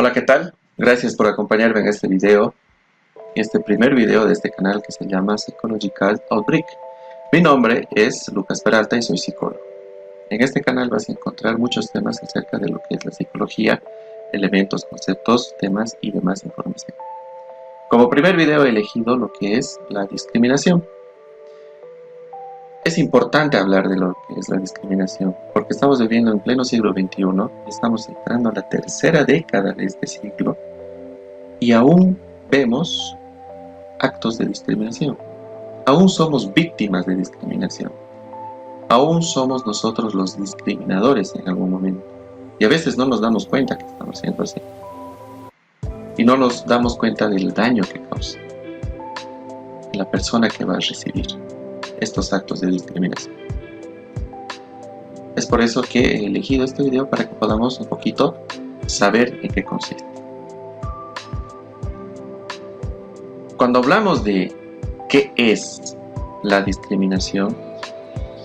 Hola, ¿qué tal? Gracias por acompañarme en este video, este primer video de este canal que se llama Psychological Outbreak. Mi nombre es Lucas Peralta y soy psicólogo. En este canal vas a encontrar muchos temas acerca de lo que es la psicología, elementos, conceptos, temas y demás información. Como primer video he elegido lo que es la discriminación. Es importante hablar de lo que es la discriminación, porque estamos viviendo en pleno siglo XXI, estamos entrando a la tercera década de este siglo y aún vemos actos de discriminación. Aún somos víctimas de discriminación. Aún somos nosotros los discriminadores en algún momento. Y a veces no nos damos cuenta que estamos siendo así. Y no nos damos cuenta del daño que causa la persona que va a recibir estos actos de discriminación. Es por eso que he elegido este video para que podamos un poquito saber en qué consiste. Cuando hablamos de qué es la discriminación,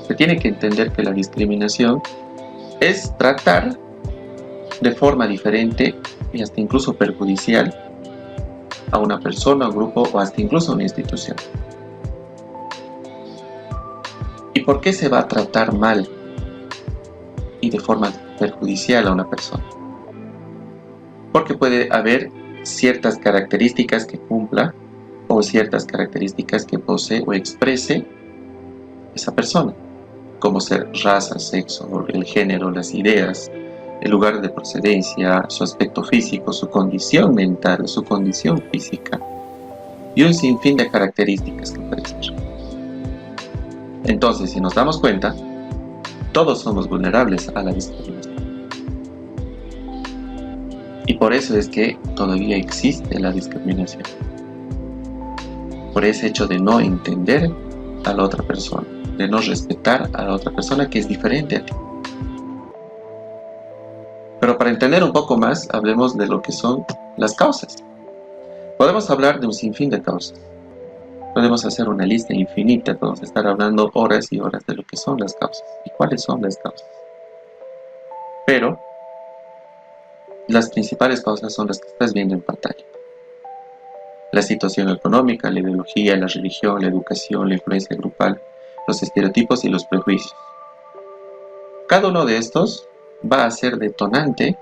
se tiene que entender que la discriminación es tratar de forma diferente y hasta incluso perjudicial a una persona, a un grupo o hasta incluso a una institución. ¿Y por qué se va a tratar mal y de forma perjudicial a una persona? Porque puede haber ciertas características que cumpla o ciertas características que posee o exprese esa persona, como ser raza, sexo, el género, las ideas, el lugar de procedencia, su aspecto físico, su condición mental, su condición física y un sinfín de características que puede ser. Entonces, si nos damos cuenta, todos somos vulnerables a la discriminación. Y por eso es que todavía existe la discriminación. Por ese hecho de no entender a la otra persona, de no respetar a la otra persona que es diferente a ti. Pero para entender un poco más, hablemos de lo que son las causas. Podemos hablar de un sinfín de causas. Podemos hacer una lista infinita, podemos estar hablando horas y horas de lo que son las causas y cuáles son las causas. Pero las principales causas son las que estás viendo en pantalla. La situación económica, la ideología, la religión, la educación, la influencia grupal, los estereotipos y los prejuicios. Cada uno de estos va a ser detonante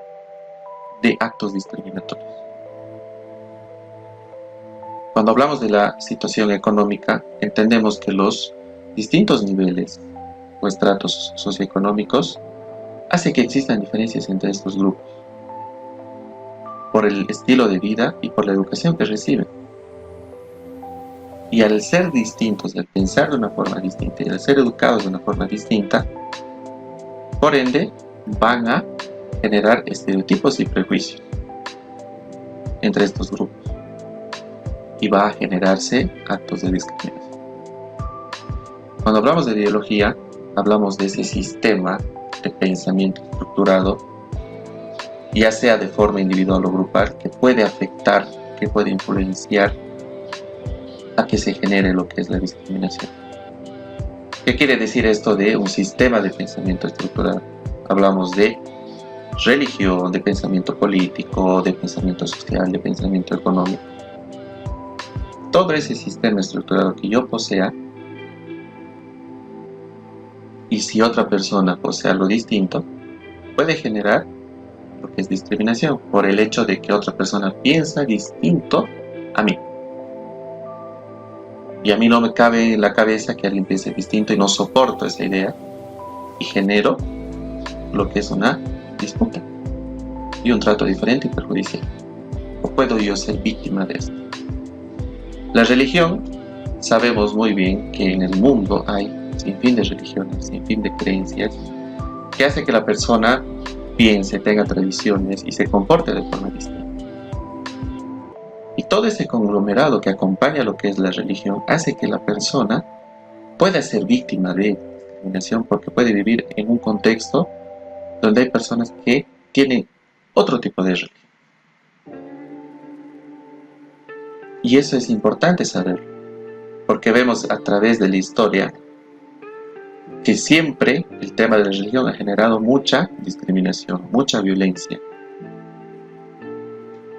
de actos discriminatorios. Cuando hablamos de la situación económica, entendemos que los distintos niveles o estratos socioeconómicos hacen que existan diferencias entre estos grupos, por el estilo de vida y por la educación que reciben. Y al ser distintos, al pensar de una forma distinta y al ser educados de una forma distinta, por ende, van a generar estereotipos y prejuicios entre estos grupos. Y va a generarse actos de discriminación. Cuando hablamos de ideología, hablamos de ese sistema de pensamiento estructurado, ya sea de forma individual o grupal, que puede afectar, que puede influenciar a que se genere lo que es la discriminación. ¿Qué quiere decir esto de un sistema de pensamiento estructurado? Hablamos de religión, de pensamiento político, de pensamiento social, de pensamiento económico. Todo ese sistema estructurado que yo posea, y si otra persona posee algo distinto, puede generar lo que es discriminación por el hecho de que otra persona piensa distinto a mí. Y a mí no me cabe en la cabeza que alguien piense distinto y no soporto esa idea y genero lo que es una disputa y un trato diferente y perjudicial. ¿O puedo yo ser víctima de esto? La religión, sabemos muy bien que en el mundo hay sin fin de religiones, sin fin de creencias, que hace que la persona piense, tenga tradiciones y se comporte de forma distinta. Y todo ese conglomerado que acompaña lo que es la religión hace que la persona pueda ser víctima de discriminación porque puede vivir en un contexto donde hay personas que tienen otro tipo de religión. Y eso es importante saberlo, porque vemos a través de la historia que siempre el tema de la religión ha generado mucha discriminación, mucha violencia.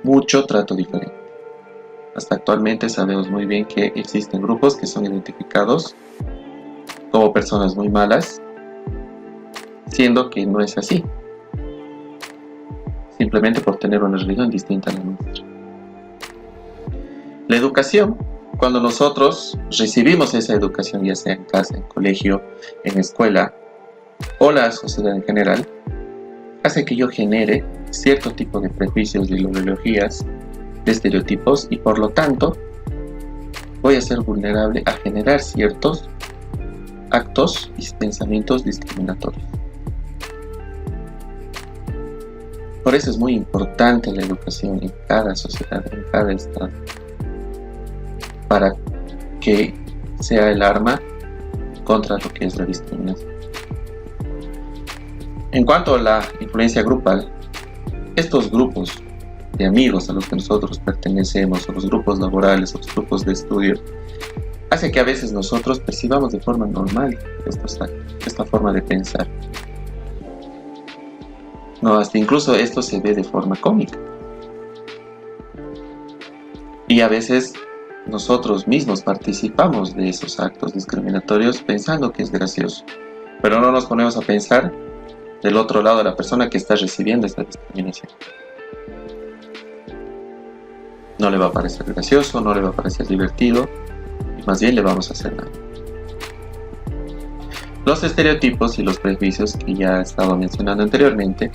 mucho trato diferente. Hasta actualmente sabemos muy bien que existen grupos que son identificados como personas muy malas, siendo que no es así, simplemente por tener una religión distinta a la nuestra. La educación, cuando nosotros recibimos esa educación, ya sea en casa, en colegio, en escuela o la sociedad en general, hace que yo genere cierto tipo de prejuicios, de ideologías, de estereotipos, y por lo tanto voy a ser vulnerable a generar ciertos actos y pensamientos discriminatorios. Por eso es muy importante la educación en cada sociedad, en cada estado, para que sea el arma contra lo que es la discriminación. En cuanto a la influencia grupal, estos grupos de amigos a los que nosotros pertenecemos, o los grupos laborales, o los grupos de estudio, hace que a veces nosotros percibamos de forma normal esta forma de pensar. No, hasta incluso esto se ve de forma cómica. Y a veces nosotros mismos participamos de esos actos discriminatorios pensando que es gracioso, pero no nos ponemos a pensar del otro lado de la persona que está recibiendo esta discriminación. No le va a parecer gracioso, no le va a parecer divertido, y más bien le vamos a hacer daño. Los estereotipos y los prejuicios que ya he estado mencionando anteriormente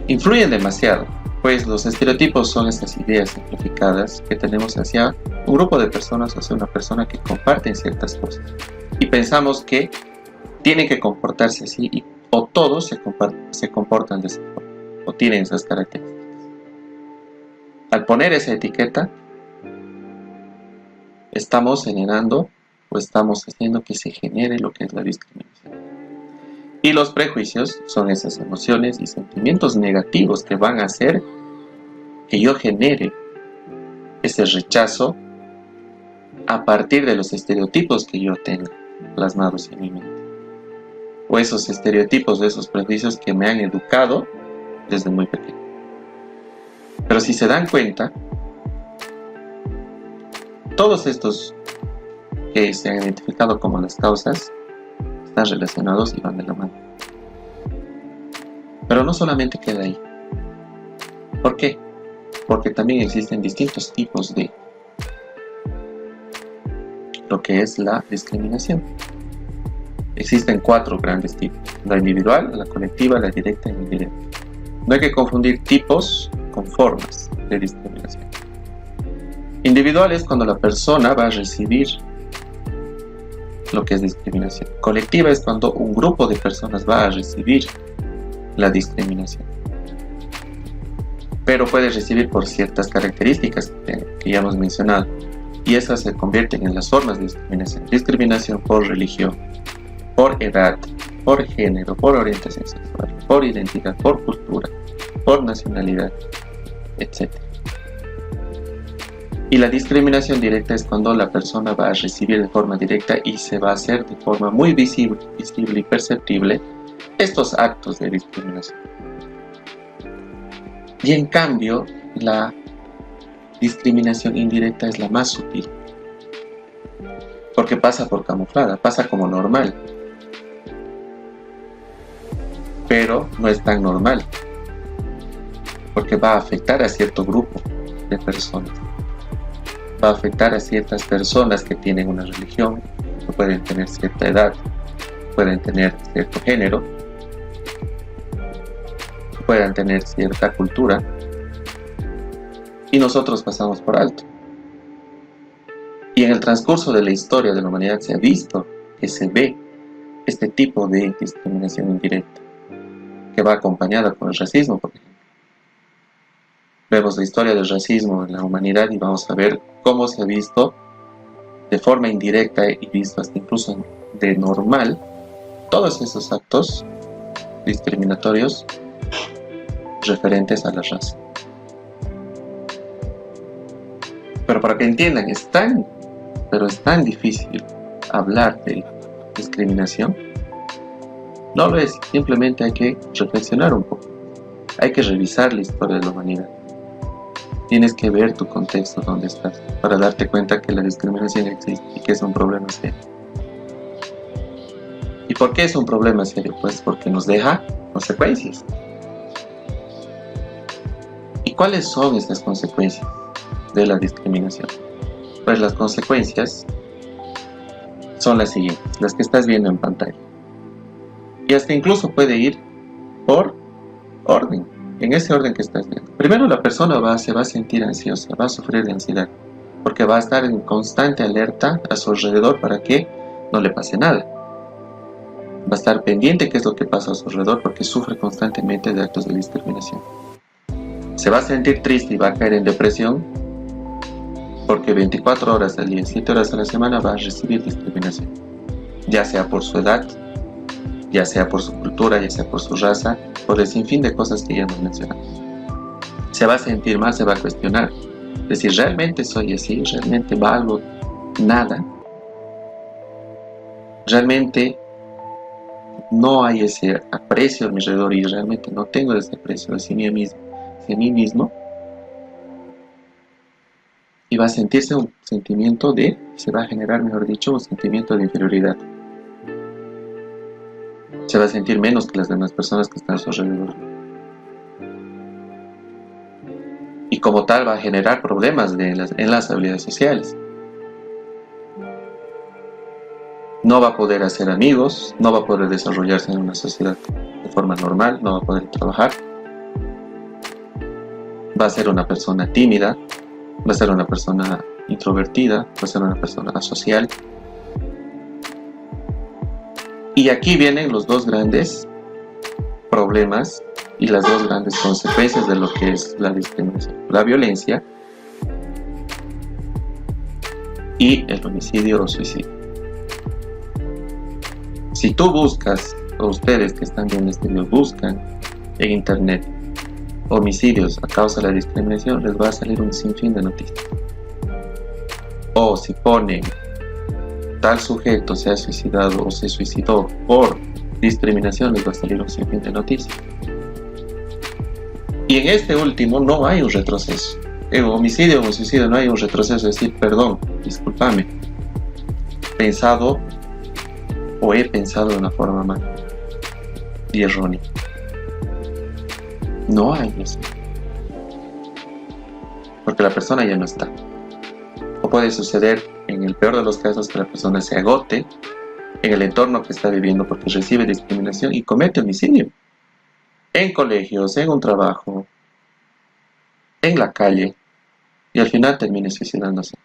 influyen demasiado, pues los estereotipos son estas ideas simplificadas que tenemos hacia un grupo de personas, hacia una persona que comparten ciertas cosas, y pensamos que tienen que comportarse así, o todos se comportan de esa forma, o tienen esas características. Al poner esa etiqueta, estamos generando o estamos haciendo que se genere lo que es la discriminación. Y los prejuicios son esas emociones y sentimientos negativos que van a hacer que yo genere ese rechazo a partir de los estereotipos que yo tenga plasmados en mi mente, o esos estereotipos, de esos prejuicios que me han educado desde muy pequeño. Pero si se dan cuenta, todos estos que se han identificado como las causas están relacionados y van de la mano. Pero no solamente queda ahí. ¿Por qué? Porque también existen distintos tipos de lo que es la discriminación. Existen 4 grandes tipos: la individual, la colectiva, la directa y la indirecta. No hay que confundir tipos con formas de discriminación. Individual es cuando la persona va a recibir lo que es discriminación. Colectiva es cuando un grupo de personas va a recibir la discriminación, pero puede recibir por ciertas características que ya hemos mencionado, y esas se convierten en las formas de discriminación. Discriminación por religión, por edad, por género, por orientación sexual, por identidad, por cultura, por nacionalidad, etc. Y la discriminación directa es cuando la persona va a recibir de forma directa y se va a hacer de forma muy visible y perceptible estos actos de discriminación. Y en cambio, la discriminación indirecta es la más sutil, porque pasa por camuflada, pasa como normal, pero no es tan normal, porque va a afectar a cierto grupo de personas. Va a afectar a ciertas personas que tienen una religión, que pueden tener cierta edad, pueden tener cierto género, puedan tener cierta cultura, y nosotros pasamos por alto. Y en el transcurso de la historia de la humanidad se ha visto que se ve este tipo de discriminación indirecta, que va acompañada con el racismo, por ejemplo. Vemos la historia del racismo en la humanidad y vamos a ver cómo se ha visto de forma indirecta y visto hasta incluso de normal todos esos actos discriminatorios referentes a la raza. Pero para que entiendan, es tan difícil hablar de discriminación. No lo es, simplemente hay que reflexionar un poco, hay que revisar la historia de la humanidad. tienes que ver tu contexto donde estás para darte cuenta que la discriminación existe y que es un problema serio. ¿Y por qué es un problema serio? Pues porque nos deja consecuencias. ¿Y cuáles son estas consecuencias de la discriminación? Pues las consecuencias son las siguientes, las que estás viendo en pantalla. Y hasta incluso puede ir por orden, en ese orden que estás viendo. Primero, la persona se va a sentir ansiosa, va a sufrir de ansiedad, porque va a estar en constante alerta a su alrededor para que no le pase nada. Va a estar pendiente de qué es lo que pasa a su alrededor porque sufre constantemente de actos de discriminación. Se va a sentir triste y va a caer en depresión porque 24 horas al día, 7 horas a la semana va a recibir discriminación, ya sea por su edad, ya sea por su cultura, ya sea por su raza, por el sinfín de cosas que ya hemos mencionado. Se va a sentir mal, se va a cuestionar, es decir, ¿realmente soy así? ¿Realmente valgo nada? ¿Realmente no hay ese aprecio a mi alrededor y realmente no tengo ese aprecio hacia mí mismo? Y va a sentirse un sentimiento se va a generar, mejor dicho, un sentimiento de inferioridad. Se va a sentir menos que las demás personas que están a su alrededor. Y como tal va a generar problemas en las habilidades sociales. No va a poder hacer amigos, no va a poder desarrollarse en una sociedad de forma normal, no va a poder trabajar. Va a ser una persona tímida, va a ser una persona introvertida, va a ser una persona asocial. Y aquí vienen los dos grandes problemas y las dos grandes consecuencias de lo que es la discriminación: la violencia y el homicidio o suicidio. Si tú buscas, o ustedes que están viendo este video buscan en internet homicidios a causa de la discriminación, les va a salir un sinfín de noticias. O si ponen tal sujeto se ha suicidado o se suicidó por discriminación, les va a salir un sinfín de noticias. Y en este último no hay un retroceso. En homicidio o en suicidio no hay un retroceso, es decir, perdón, discúlpame, he pensado de una forma mal y errónea. No hay eso, porque la persona ya no está. O puede suceder, en el peor de los casos, que la persona se agote en el entorno que está viviendo porque recibe discriminación y comete homicidio. En colegios, en un trabajo, en la calle, y al final termine suicidándose.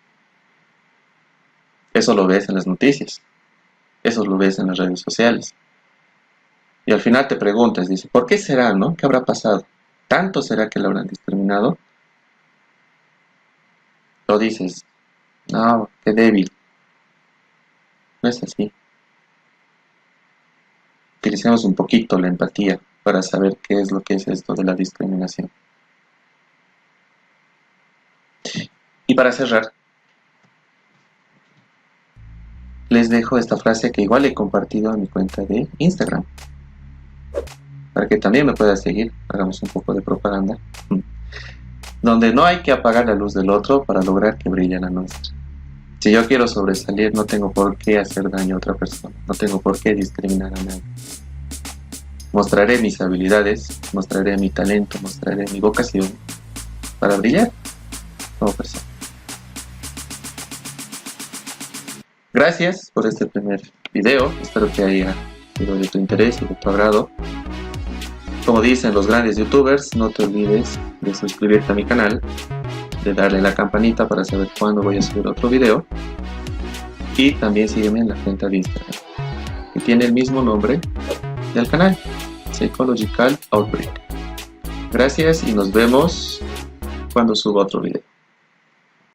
Eso lo ves en las noticias, eso lo ves en las redes sociales. Y al final te preguntas, dices, ¿por qué será, no? ¿Qué habrá pasado? ¿Tanto será que lo habrán discriminado? Lo dices, no, qué débil. No es así. Utilicemos un poquito la empatía para saber qué es lo que es esto de la discriminación. Y para cerrar, les dejo esta frase que igual he compartido en mi cuenta de Instagram, para que también me puedas seguir, hagamos un poco de propaganda, donde no hay que apagar la luz del otro para lograr que brille la nuestra. Si yo quiero sobresalir, no tengo por qué hacer daño a otra persona, no tengo por qué discriminar a nadie. Mostraré mis habilidades, mostraré mi talento, mostraré mi vocación para brillar como persona. Gracias por este primer video, espero que haya sido de tu interés y de tu agrado. Como dicen los grandes youtubers, no te olvides de suscribirte a mi canal, de darle a la campanita para saber cuándo voy a subir otro video, y también sígueme en la cuenta de Instagram, que tiene el mismo nombre del canal, Psychological Outbreak. Gracias y nos vemos cuando suba otro video.